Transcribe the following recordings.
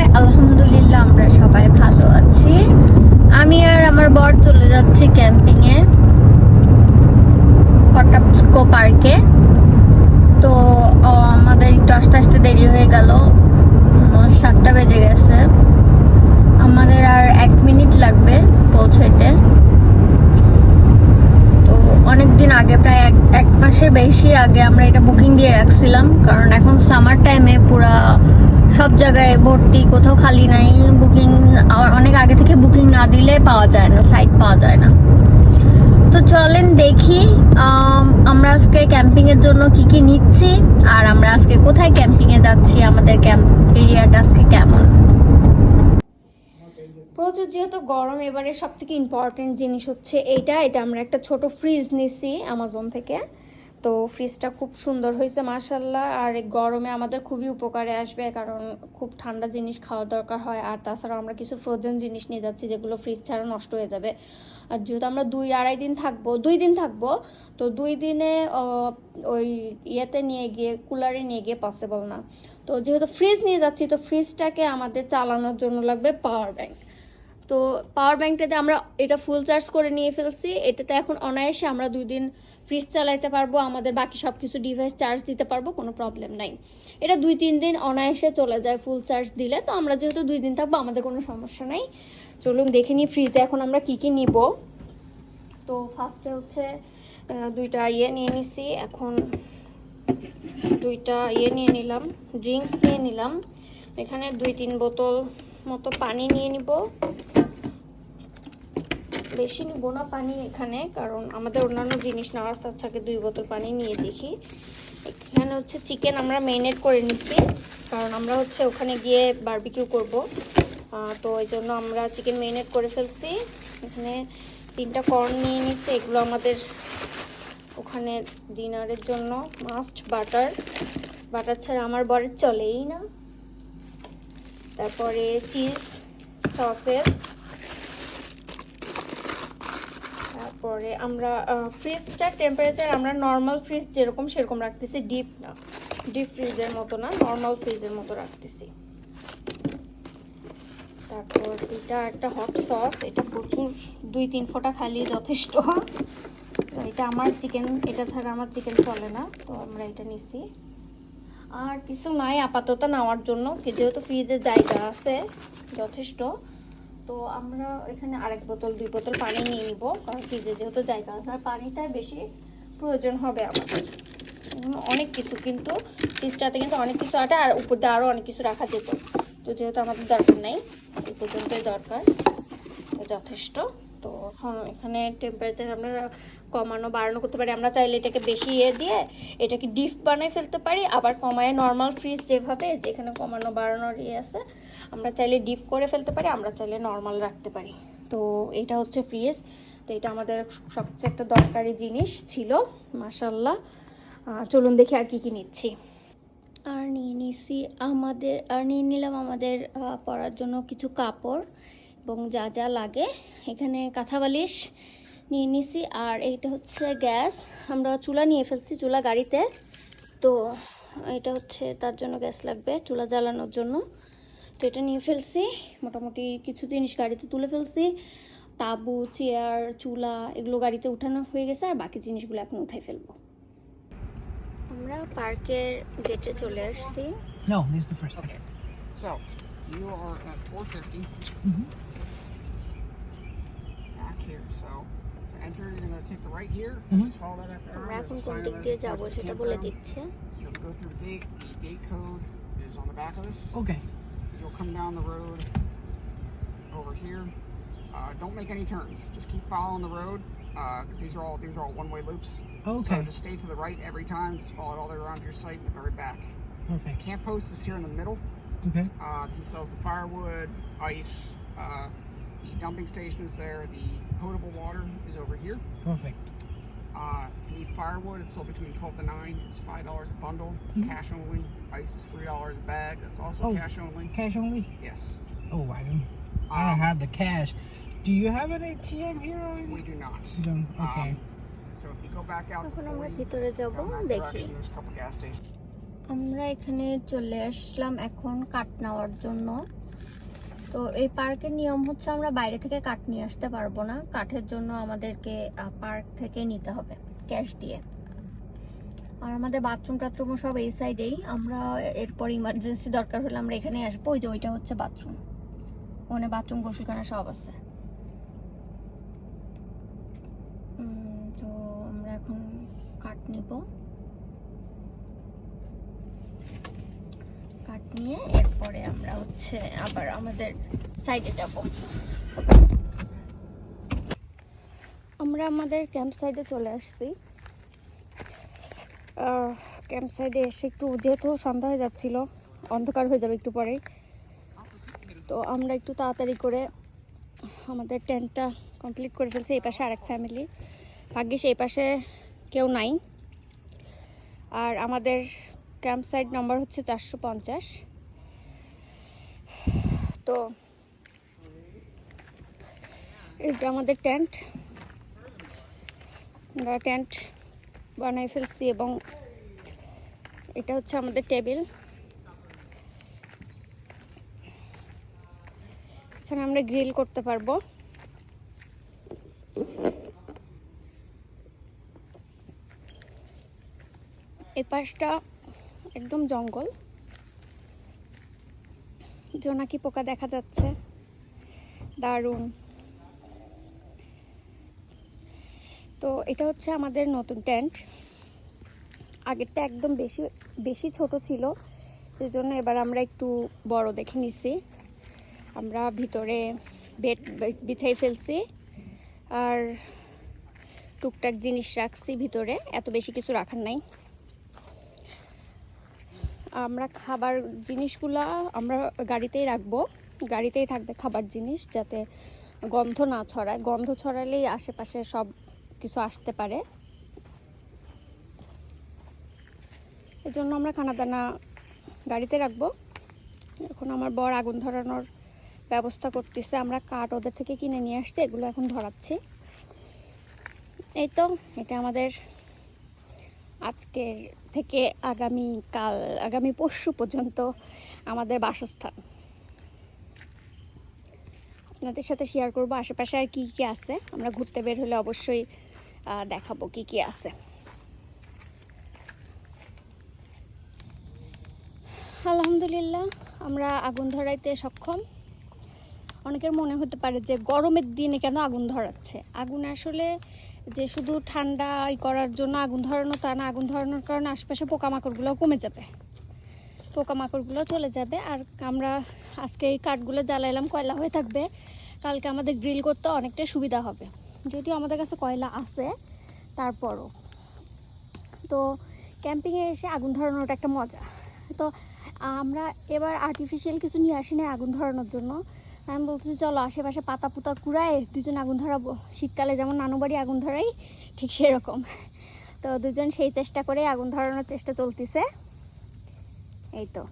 সবাই? আলহামদুলিল্লাহ আমরা সবাই ভালো আছি। আমি আর আমার বর চলে যাচ্ছি ক্যাম্পিং এ ফটাপস্কো পার্কে। তো আমাদের একটু আস্তে আস্তে দেরি হয়ে গেল, 7টা বেজে গেছে। আমাদের আর 1 মিনিট লাগবে পৌঁছাইতে। তো অনেকদিন আগে, প্রায় এক মাসের বেশি আগে আমরা এটা বুকিং দিয়ে রাখছিলাম, কারণ এখন সামার টাইমে পুরা সব জায়গায় ভর্তি, কোথাও খালি নাই। বুকিং অনেক আগে থেকে বুকিং না দিলে পাওয়া যায় না, সাইট পাওয়া যায় না। তো চলেন দেখি আমরা আজকে ক্যাম্পিং এর জন্য কি কি নিচ্ছি, আর আমরা আজকে কোথায় ক্যাম্পিং এ যাচ্ছি, আমাদের ক্যাম্প এরিয়াটা আজকে কেমন। প্রচুর যেহেতু গরম, এবারে সব থেকে ইম্পর্টেন্ট জিনিস হচ্ছে এটা আমরা একটা ছোট ফ্রিজ নিছি অ্যামাজন থেকে। তো ফ্রিজটা খুব সুন্দর হয়েছে মাশাআল্লাহ, আর গরমে আমাদের খুবই উপকারে আসবে, কারণ খুব ঠান্ডা জিনিস খাওয়ার দরকার হয়। আর তাছাড়াও আমরা কিছু ফ্রোজেন জিনিস নিয়ে যাচ্ছি যেগুলো ফ্রিজ ছাড়া নষ্ট হয়ে যাবে। আর যেহেতু আমরা 2-2.5 দিন থাকবো, 2 দিন থাকবো, তো 2 দিনে ওই ইয়েতে নিয়ে গিয়ে, কুলারে নিয়ে গিয়ে পসিবল না। তো যেহেতু ফ্রিজ নিয়ে যাচ্ছি, তো ফ্রিজটাকে আমাদের চালানোর জন্য লাগবে পাওয়ার ব্যাংক। তো পাওয়ার ব্যাংকটাতে আমরা এটা ফুল চার্জ করে নিয়ে ফেলছি। এটাতে এখন অনায়াসে আমরা 2 দিন ফ্রিজ চালাইতে পারবো, আমাদের বাকি সব কিছু ডিভাইস চার্জ দিতে পারবো, কোনো প্রবলেম নাই। এটা 2-3 দিন অনায়াসে চলে যায় ফুল চার্জ দিলে। তো আমরা যেহেতু 2 দিন থাকবো, আমাদের কোনো সমস্যা নাই। চলুন দেখে নিই ফ্রিজে এখন আমরা কি কি নিব। তো ফার্স্টে হচ্ছে 2টা ইয়ে নিয়ে নিছি। এখন 2টা ইয়ে নিয়ে নিলাম, ড্রিঙ্কস নিয়ে নিলাম। এখানে 2-3 বোতল মতো পানি নিয়ে নিব। বেশি নিব না পানি এখানে, কারণ আমাদের অন্যান্য জিনিস নেওয়ার সাথে 2 বোতল পানি নিয়ে দেখি। এখানে হচ্ছে চিকেন আমরা মেরিনেট করে নিচ্ছি, কারণ আমরা হচ্ছে ওখানে গিয়ে বারবিকিউ করব। তো এই জন্য আমরা চিকেন মেরিনেট করে ফেলছি। এখানে 3টা কর্ন নিয়ে নিচ্ছি, এগুলো আমাদের ওখানে ডিনারের জন্য মাস্ট। বাটার ছাড়া আমার বরের চলেই না। তারপরে চিজ, সসেস। তারপরে আমরা ফ্রিজটার টেম্পারেচার আমরা নর্মাল ফ্রিজ যেরকম সেরকম রাখতেছি, ডিপ ফ্রিজের মতো না, নর্মাল ফ্রিজের মতো রাখতেছি। তারপর এটা একটা হট সস, এটা প্রচুর 2-3 ফোঁটা খালি যথেষ্ট। এটা আমার চিকেন, এটা ছাড়া আমার চিকেন চলে না, তো আমরা এটা নিছি। আর কিছু নাই আপাতত নেওয়ার জন্য, যেহেতু ফ্রিজে জায়গা আছে যথেষ্ট। তো আমরা এখানে 2 বোতল পানি নিয়ে নিব, কারণ ফ্রিজে যেহেতু জায়গা আছে, আর পানিটাই বেশি প্রয়োজন হবে আমাদের। অনেক কিছু কিন্তু ফ্রিজটাতে কিন্তু অনেক কিছু আছে, আর উপর দিয়ে আরও অনেক কিছু রাখা যেত। তো যেহেতু আমাদের দরকার নেই, এই পর্যন্তই দরকার, যথেষ্ট। তো এখন এখানে টেম্পারেচার আমরা কমানো বাড়ানো করতে পারি। আমরা চাইলে এটাকে বেশি দিয়ে এটাকে ডিপ বানিয়ে ফেলতে পারি, আবার কমায় নর্মাল ফ্রিজ যেভাবে যেখানে কমানো বাড়ানোর আছে, আমরা চাইলে ডিপ করে ফেলতে পারি, আমরা চাইলে নর্মাল রাখতে পারি। তো এটা হচ্ছে ফ্রিজ। তো এটা আমাদের সবচেয়ে একটা দরকারি জিনিস ছিল মাশাআল্লাহ। চলুন দেখি আর কি কি নিচ্ছি। আর নিয়ে নিলাম আমাদের পরার জন্য কিছু কাপড় এবং যা যা লাগে। এখানে কাঁথা বালিশ নিয়ে নিছি। আর এইটা হচ্ছে গ্যাস, আমরা চুলা নিয়ে ফেলছি, চুলা গাড়িতে। তো এটা হচ্ছে তার জন্য গ্যাস লাগবে চুলা জ্বালানোর জন্য। তো এটা নিয়ে ফেলছি, মোটামুটি কিছু জিনিস গাড়িতে তুলে ফেলছি। তাবু, চেয়ার, চুলা এগুলো গাড়িতে উঠানো হয়ে গেছে, আর বাকি জিনিসগুলো এখন উঠাই ফেলবো। আমরা পার্কের গেটে চলে আসছি। No, this is the first Okay. So, you are at 450. Back here. So, to enter, you're going to take the right here. Just follow that up আমরা arrow. এখন There's a কোন sign দিক of দিয়ে it. যাব Towards the সেটা বলে campground. দিচ্ছে। You'll go through the gate. The gate code is on the back of this. Okay. You'll come down the road over here. Don't make any turns. Just keep following the road because these are all one-way loops. Okay. So just stay to the right every time. Just follow it all the way around your site and the very back. Perfect. Camp post is here in the middle. Okay. He sells the firewood, ice. The dumping station is there. The potable water is over here. Perfect. If you need firewood, it's sold between 12 to 9. It's $5 a bundle. It's cash only. Ice is $3 a bag. That's also cash only. Cash only? Yes. Oh, I don't have the cash. Do you have an ATM here? We do not. You don't? Okay. So if you go back out to এখন আমরা 40, ভিতরে যাব, down that দেখি। direction, there's a couple gas stations. আমরা এখানে চলে আসলাম এখন কাঠ নেওয়ার জন্য। তো এই পার্কের নিয়ম হচ্ছে আমরা বাইরে থেকে কাঠ নিয়ে আসতে পারবো না, কাঠের জন্য আমাদেরকে পার্ক থেকে নিতে হবে ক্যাশ দিয়ে। আর আমাদের বাথরুম টাথরুমও সব এই সাইডেই, আমরা এরপর ইমার্জেন্সি দরকার হলে আমরা এখানে আসবো। ওই যে ওইটা হচ্ছে বাথরুম, ওখানে বাথরুম গোসলখানা সব আছে। তো আমরা এখন কাঠ নিব, কাঠ নিয়ে এরপরে আমরা হচ্ছে আবার আমাদের সাইডে যাব। আমরা আমাদের ক্যাম্প সাইডে চলে আসছি। ক্যাম্প সাইডে এসে একটু, যেহেতু সন্ধ্যা হয়ে যাচ্ছিল, অন্ধকার হয়ে যাবে একটু পরেই, তো আমরা একটু তাড়াতাড়ি করে আমাদের টেন্টটা কমপ্লিট করে ফেলছি। এই পাশে আরেক ফ্যামিলি, ভাগ্যিস এই পাশে কেউ নাই। আর আমাদের ক্যাম্প সাইট নাম্বার হচ্ছে 450। তো এই যে আমাদের টেন্ট, আমরা টেন্ট বানাই ফেলছি এবং এটা হচ্ছে আমাদের টেবিল। এখানে আমরা গ্রিল করতে পারবো। এই পাশটা একদম জঙ্গল, জোনাকি পোকা দেখা যাচ্ছে, দারুণ। তো এটা হচ্ছে আমাদের নতুন টেন্ট। আগেরটা একদম বেশি ছোট ছিল, সেজন্য এবার আমরা একটু বড় দেখে নিছি। আমরা ভিতরে বেড বিছাই ফেলছি আর টুকটাক জিনিস রাখছি ভিতরে, এত বেশি কিছু রাখার নাই। আমরা খাবার জিনিসগুলা আমরা গাড়িতেই রাখবো, গাড়িতেই থাকবে খাবার জিনিস, যাতে গন্ধ না ছড়ায়। গন্ধ ছড়ালেই আশেপাশে সব কিছু আসতে পারে, এজন্য আমরা খানা দানা গাড়িতে রাখবো। এখন আমার বর আগুন ধরানোর ব্যবস্থা করতেছে। আমরা কাঠ ওদের থেকে কিনে নিয়ে আসছি, এগুলো এখন ধরাচ্ছি। এই তো এটা আমাদের আজকের থেকে আগামী পরশু পর্যন্ত আমাদের বাসস্থান। আপনাদের সাথে শেয়ার করবো আশেপাশে আর কি কি আছে। আমরা ঘুরতে বের হলে অবশ্যই দেখাবো কি কি আছে। আলহামদুলিল্লাহ আমরা আগুন ধরাইতে সক্ষম। অনেকের মনে হতে পারে যে গরমের দিনে কেন আগুন ধরাচ্ছে। আগুন আসলে যে শুধু ঠান্ডা করার জন্য আগুন ধরানো তা না, আগুন ধরানোর কারণে আশেপাশে পোকামাকড়গুলো কমে যাবে, পোকামাকড়গুলো চলে যাবে। আর আমরা আজকে এই কাঠগুলো জ্বালাইলাম, কয়লা হয়ে থাকবে, কালকে আমাদের গ্রিল করতে অনেকটাই সুবিধা হবে। যদিও আমাদের কাছে কয়লা আছে তারপরও। তো ক্যাম্পিংয়ে এসে আগুন ধরানোটা একটা মজা। তো আমরা এবার আর্টিফিশিয়াল কিছু নিয়ে আসি না আগুন ধরানোর জন্য। আমি বলছি চলো আশেপাশে পাতা পুতা কুড়ায় দুজন আগুন ধরাবো, শীতকালে যেমন নানু বাড়ি আগুন ধরাই ঠিক সেরকম। তো দুজন সেই চেষ্টা করে আগুন ধরানোর চেষ্টা চলতেছে। এই তো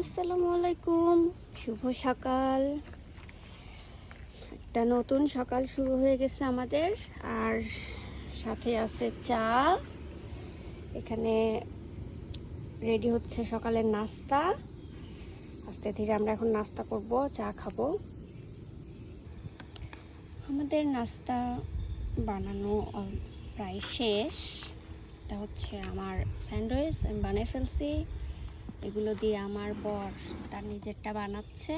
আসসালামু আলাইকুম, শুভ সকাল। একটা নতুন সকাল শুরু হয়ে গেছে আমাদের, আর সাথে আছে চা। এখানে রেডি হচ্ছে সকালের নাস্তা। আস্তে ধীরে আমরা এখন নাস্তা করব, চা খাবো। আমাদের নাস্তা বানানো প্রায় শেষ। এটা হচ্ছে আমার স্যান্ডউইচ, আমি বানিয়ে ফেলছি। এগুলো দিয়ে আমার বর তার নিজেরটা বানাচ্ছে,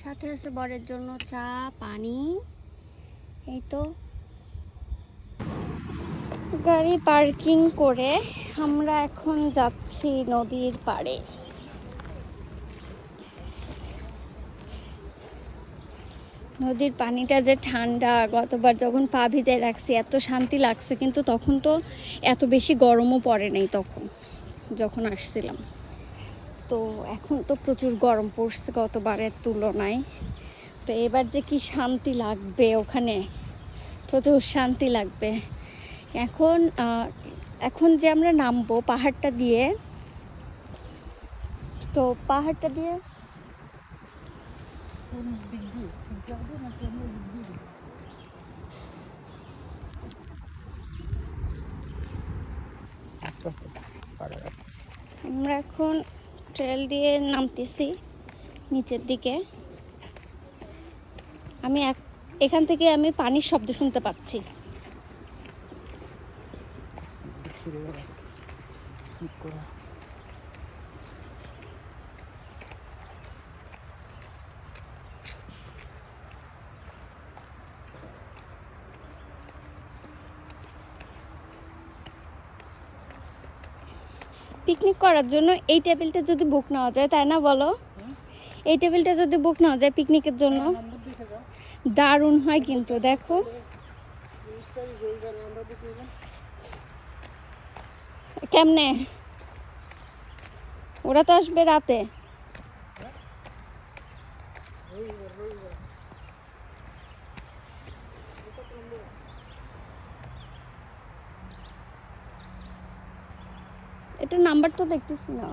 সাথে আছে বরের জন্য চা, পানি। এই তো গাড়ি পার্কিং করে আমরা এখন যাচ্ছি নদীর পাড়ে। নদীর পানিটা যে ঠান্ডা, গতবার যখন পা ভিজায় রাখছি এত শান্তি লাগছে, কিন্তু তখন তো এত বেশি গরমও পড়ে নাই তখন যখন আসছিলাম। তো এখন তো প্রচুর গরম পড়ছে গতবারের তুলনায়। তো এবার যে কি শান্তি লাগবে ওখানে, প্রচুর শান্তি লাগবে। এখন যে আমরা নামবো পাহাড়টা দিয়ে, তো পাহাড়টা দিয়ে আমরা এখন ট্রেল দিয়ে নামতেছি নিচের দিকে। এখান থেকে আমি পানির শব্দ শুনতে পাচ্ছি। পিকনিক করার জন্য এই টেবিলটা যদি বুক নেওয়া যায়, তাই না বলো? এই টেবিলটা যদি বুক নেওয়া যায় পিকনিকের জন্য দারুণ হয়। কিন্তু দেখো কেমনে, ওরা তো আসবে রাতে। এটা নাম্বার তো দেখতেছি না।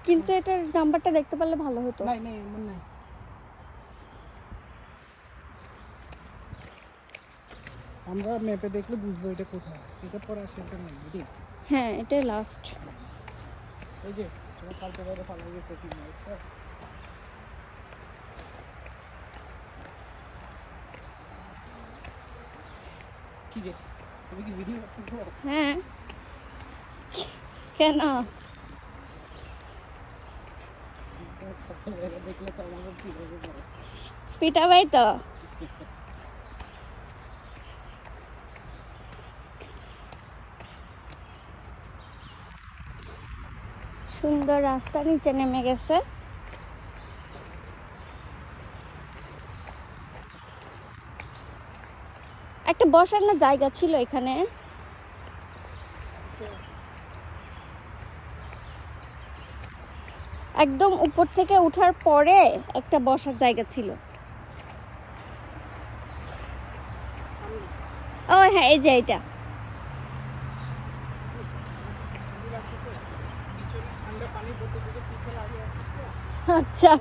কিন্তু এটার নাম্বারটা দেখতে পারলে ভালো হতো। আমরা ম্যাপে দেখলে বুঝবো এটা কোথায়। এটা পরে সেটা নেই। হ্যাঁ, এটাই লাস্ট। এই যে তোমার কালকে বাইরে পালা গেছে কি না স্যার? কি রে, তুমি কি ভিডিও করতেছো? হ্যাঁ, কেন? দেখলে তো আমাকে কি বলবো, পিটাবাই তো। সুন্দর রাস্তা নিচে নেমে গেছে। একটা বসার না জায়গা ছিল এখানে। একদম উপর থেকে উঠার পরে একটা বসার জায়গা ছিল। ও হ্যাঁ, এই যে এটা। আচ্ছা,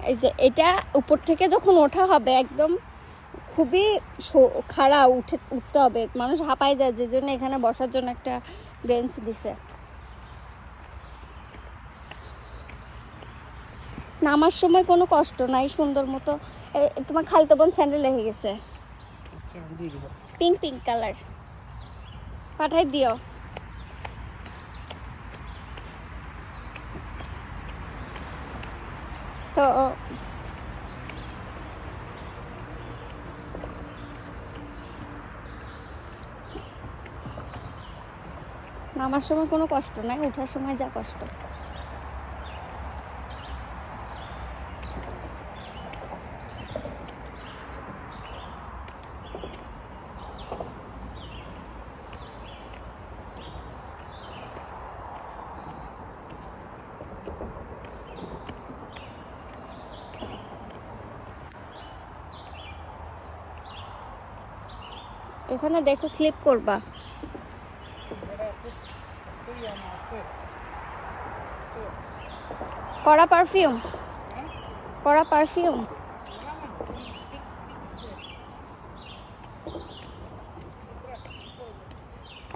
এই যে এটা উপর থেকে যখন ওঠা হবে একদম খুবই খাড়া উঠতে হবে, মানুষ হাঁপায় যায়, যে জন্য এখানে বসার জন্য একটা বেঞ্চ দিছে। নামার সময় কোনো কষ্ট নাই, সুন্দর মতো। তোমার খালতো বোন স্যান্ডেল লেগে গেছে, পিঙ্ক পিঙ্ক কালার, পাঠাই দিও। তো নামার সময় কোনো কষ্ট নাই, ওঠার সময় যা কষ্ট। এখানে দেখো স্লিপ করবা। কড়া পারফিউম, কড়া পারফিউম।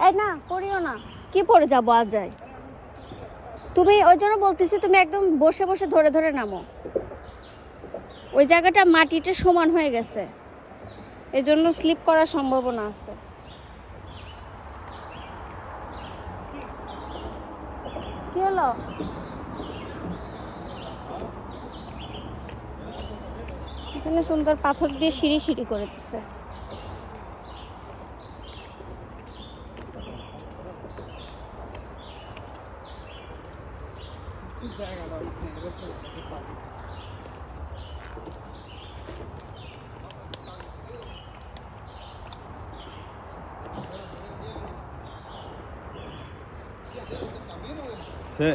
এই না, পড়িও না, কি পরে যাবো আজ যাই। তুমি ওই জন্য বলতেছি, তুমি একদম বসে বসে ধরে ধরে নামো। ওই জায়গাটা মাটিতে সমান হয়ে গেছে, এই জন্য স্লিপ করার সম্ভাবনা আছে। কি হলো? এখানে সুন্দর পাথর দিয়ে সিঁড়ি সিঁড়ি করে দিচ্ছে। জায়গাটা অনেক নেই, এবার চলে যেতে পারি। Sí.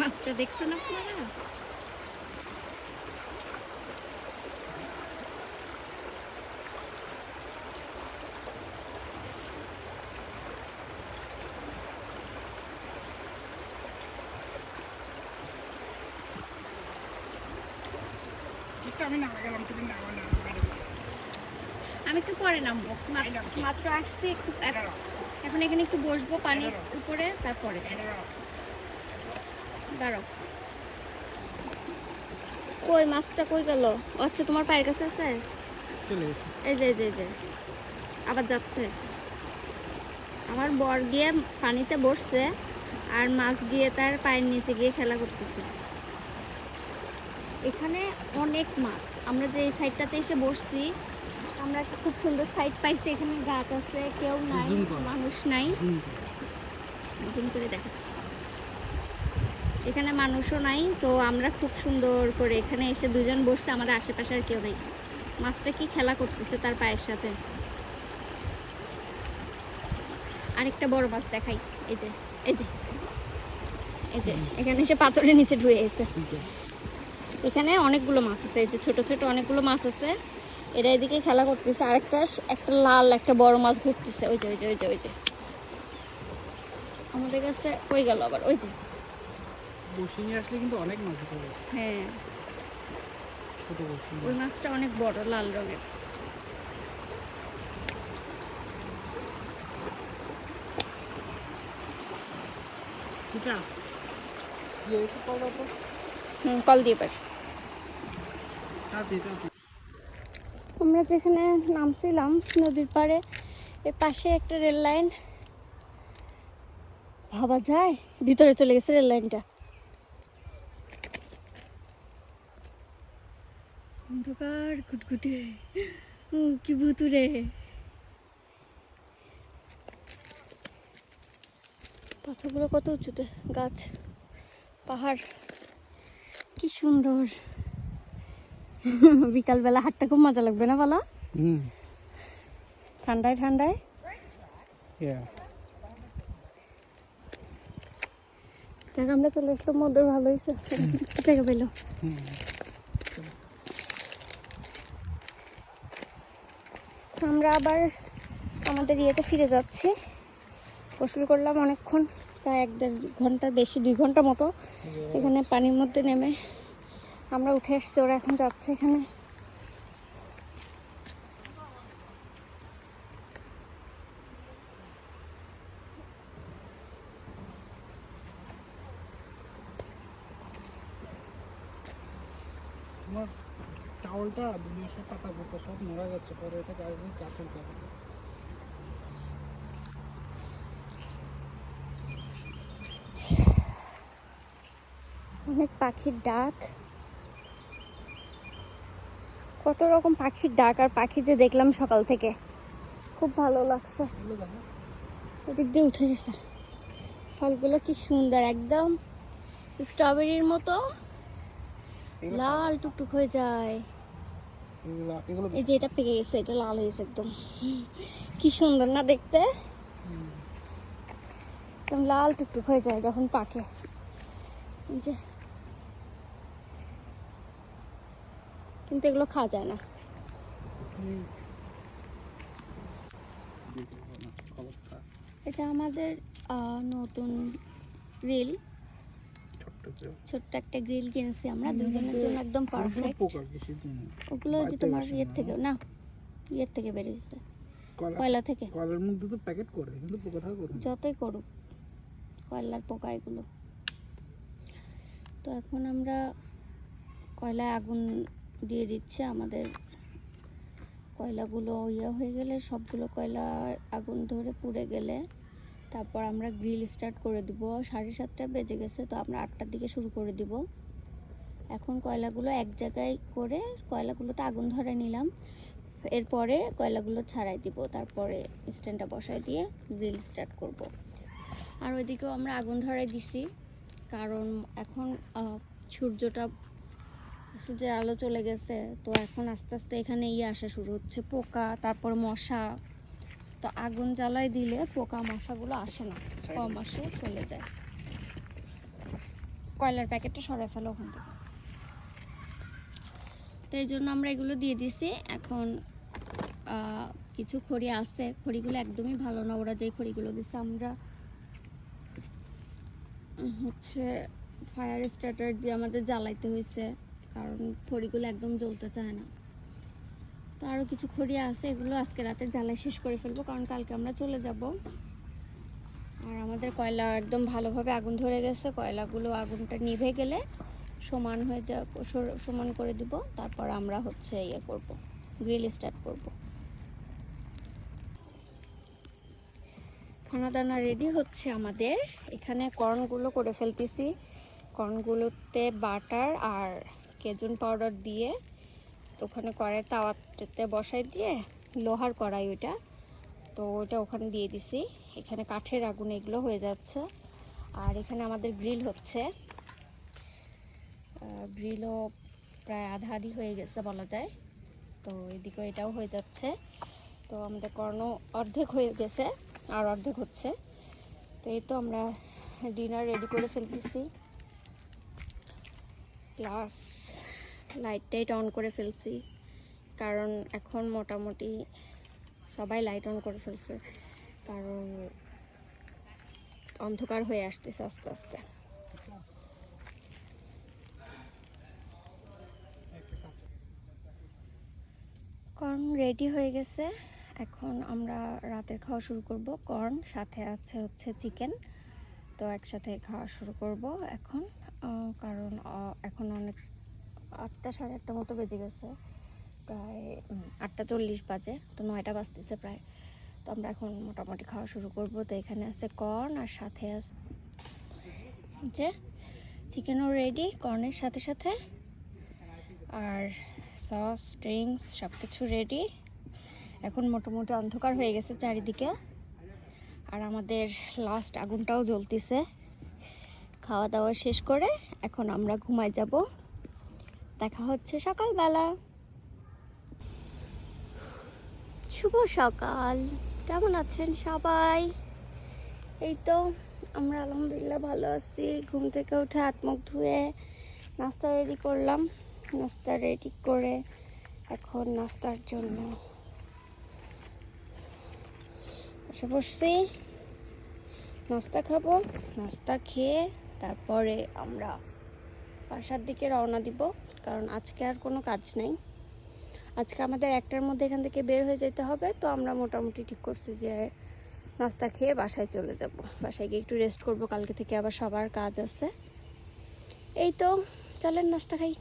মাছটা দেখছেন আপনারা? ঠিকটা আমি নামে গেলাম, তুমি নামা না। আমি একটু পরে নামবো, মাত্র আসছি একটু এখন এখানে একটু বসবো পানির উপরে, তারপরে দাঁড়াও। কই মাছটা কই গেল? আচ্ছা তোমার পায়ের কাছে আছে? চলে গেছে। এই যে এই যে এই যে আবার যাচ্ছে। আমার বর গিয়ে পানিতে বসছে আর মাছ গিয়ে তার পায়ের নিচে গিয়ে খেলা করতেছে। এখানে অনেক মাছ। আমরা যে এই সাইডটাতে এসে বসছি, আমরা একটা খুব সুন্দর সাইড পাইছি। এখানে গাছ আছে, কেউ নাই, Zoom করো। মানুষ নাই। জুম করে দেখাচ্ছি, এখানে মানুষও নাই। তো আমরা খুব সুন্দর করে এখানে এসে দুজন বসছে, আমাদের আশেপাশে আর কেউ নেই। মাছটা কি খেলা করতেছে তার পায়ের সাথে। আরেকটা বড় মাছ দেখাই, এই যে এই যে এই যে এখানে এসে পাথরের নিচে ঢুয়ে গেছে। এখানে অনেকগুলো মাছ আছে, এই যে ছোট ছোট অনেকগুলো মাছ আছে। এরা এদিকে খেলা করতেছে। আরেকটা একটা লাল একটা বড় মাছ ঘুরতেছে, ওই যে ওই যে ওই যে ওই যে আমাদের কাছে কই গেল আবার, ওই যে। বসি নিয়ে আসলে কিন্তু অনেক মাছ পাবে, হ্যাঁ, ছোট বসি। ওই মাছটা অনেক বড়, লাল রঙের। এটা ये ऐसे पड़ा तो কল দিয়ে পার। आते আমরা যেখানে নামছিলাম নদীর পাড়ে, এর পাশে একটা রেল লাইন। ভাবা যায় ভিতরে চলে গেছে রেল লাইনটা। অন্ধকার ঘুটঘুটে, ও কি ভুতুরে। পাথরগুলো কত উঁচুতে, গাছ পাহাড়, কি সুন্দর। বিকালবেলা হাঁটতে খুব মজা লাগবে না বলো? ঠান্ডায় ঠান্ডায়। Yeah. জায়গা আমরা চলে আসলাম, মধ্যে ভালো হয়েছে, জায়গা পেলো। আমরা আবার আমাদের ইয়েতে ফিরে যাচ্ছি। গোসল করলাম অনেকক্ষণ, প্রায় 1-1.5 ঘন্টার বেশি, 2 ঘন্টা মতো এখানে পানির মধ্যে নেমে আমরা উঠে এসছি। ওরা এখন যাচ্ছে এখানে। আমার টাওয়ালটা 200 পাতা পড়তো, সব মরা যাচ্ছে, পরে এটা গাছের কাটা। অনেক পাখির ডাক, কত রকম পাখির ডাক। আর পাখি যে দেখলাম সকাল থেকে, খুব ভালো লাগছে। ওদিক দিয়ে উঠে গেছে। ফলগুলো কি সুন্দর, একদম স্ট্রবেরির মতো লাল টুকটুক হয়ে যায়। এগুলো এই যে এটা পেকে গেছে, এটা লাল হয়েছে একদম। কি সুন্দর না দেখতে, একদম লাল টুকটুক হয়ে যায় যখন পাকে। এই যে, কিন্তু এগুলো খাওয়া যায় না। এটা আমাদের নতুন গ্রিল, ছোট্ট একটা গ্রিল কিনেছি আমরা দুজনের জন্য, একদম পারফেক্ট। ওগুলো যে তোমার ইয়ের থেকে না, ইয়ের থেকে বেরিয়েছে, কয়লা থেকে। কয়লার মধ্যে তো প্যাকেট করে, কিন্তু পোকা থাকে। যতই করুক কয়লার পোকা এগুলো। তো এখন আমরা কয়লায় আগুন দিয়ে দিচ্ছি। আমাদের কয়লাগুলো হয়ে গেলে, সবগুলো কয়লা আগুন ধরে পুড়ে গেলে তারপর আমরা গ্রিল স্টার্ট করে দিব। 7:30 বেজে গেছে, তো আমরা 8টার দিকে শুরু করে দিব। এখন কয়লাগুলো এক জায়গায় করে কয়লাগুলোতে আগুন ধরে নিলাম, এরপরে কয়লাগুলো ছাড়াই দিব, তারপরে স্ট্যান্ডটা বসাই দিয়ে গ্রিল স্টার্ট করব। আর ওইদিকেও আমরা আগুন ধরাই দিছি, কারণ এখন সূর্যের আলো চলে গেছে, তো এখন আস্তে আস্তে এখানে আসা শুরু হচ্ছে, পোকা, তারপর মশা। তো আগুন জ্বালাই দিলে পোকা মশাগুলো আসে না, কম আসে, চলে যায়। কয়লার প্যাকেটটা সরাই ফেলো ওখান থেকে। তো এই জন্য আমরা এগুলো দিয়ে দিছি। এখন কিছু খড়ি আছে, খড়িগুলো একদমই ভালো না, ওরা যে খড়িগুলো দিচ্ছে। আমরা হচ্ছে ফায়ার স্টার্টার দিয়ে আমাদের জ্বালাইতে হয়েছে, কারণ খড়িগুলো একদম জ্বলতে চায় না। তো আরও কিছু খড়ি আছে, এগুলো আজকে রাতে জ্বালাই শেষ করে ফেলবো, কারণ কালকে আমরা চলে যাব। আর আমাদের কয়লা একদম ভালোভাবে আগুন ধরে গেছে। কয়লাগুলো আগুনটা নিভে গেলে সমান করে দিব, তারপর আমরা হচ্ছে করব, গ্রিল স্টার্ট করব। খানা দানা রেডি হচ্ছে আমাদের। এখানে কর্নগুলো করে ফেলতেছি। কর্নগুলোতে বাটার আর কেজুন পাউডার দিয়ে ওখানে কড়াই তাওয়াতে বসাই দিয়ে, লোহার কড়াই ওইটা, তো ওইটা ওখানে দিয়ে দিছি। এখানে কাঠের আগুন এগুলো হয়ে যাচ্ছে। আর এখানে আমাদের গ্রিল হচ্ছে, গ্রিলও প্রায় আধা হয়ে গেছে বলা যায়। তো এদিকে এটাও হয়ে যাচ্ছে। তো আমাদের কর্ন অর্ধেক হয়ে গেছে, আর অর্ধেক হচ্ছে। তো এই তো আমরা ডিনার রেডি করে ফেলতেছি, প্লাস লাইট অন করে ফেলছি, কারণ এখন মোটামুটি সবাই লাইট অন করে ফেলছে, কারণ অন্ধকার হয়ে আসতেছে আস্তে আস্তে। কর্ন রেডি হয়ে গেছে। এখন আমরা রাতের খাওয়া শুরু করব। কর্ন সাথে হচ্ছে চিকেন, তো একসাথে খাওয়া শুরু করব এখন। কারণ এখন অনেক 8টা সাড়ে 8টার মতো বেজে গেছে, প্রায় 8:40 বাজে, তো 9টা বাজতেছে প্রায়। তো আমরা এখন মোটামুটি খাওয়া শুরু করব। তো এখানে আছে কর্ন, আর সাথে আছে যে চিকেনও রেডি কর্নের সাথে সাথে, আর সস, ড্রিঙ্কস সব কিছু রেডি। এখন মোটামুটি অন্ধকার হয়ে গেছে চারিদিকে, আর আমাদের লাস্ট আগুনটাও জ্বলতেছে। খাওয়া দাওয়া শেষ করে এখন আমরা ঘুমায় যাব। দেখা হচ্ছে সকালবেলা। শুভ সকাল, কেমন আছেন সবাই? এই তো আমরা আলহামদুলিল্লাহ ভালো আছি। ঘুম থেকে উঠে হাত মুখ ধুয়ে নাস্তা রেডি করলাম। নাস্তা রেডি করে এখন নাস্তার জন্য বসে পড়ছি। নাস্তা খাবো, নাস্তা খেয়ে তারপরে আমরা বাসার দিকে রওনা দিব, কারণ আজকে আর কোনো কাজ নেই। আজকে আমাদের 1টার মধ্যে এখান থেকে বের হয়ে যেতে হবে। তো আমরা মোটামুটি ঠিক করছি যে নাস্তা খেয়ে বাসায় চলে যাব। বাসায় গিয়ে একটু রেস্ট করব, কালকে থেকে আবার সবার কাজ আছে। এই তো, চলেন নাস্তা খাই।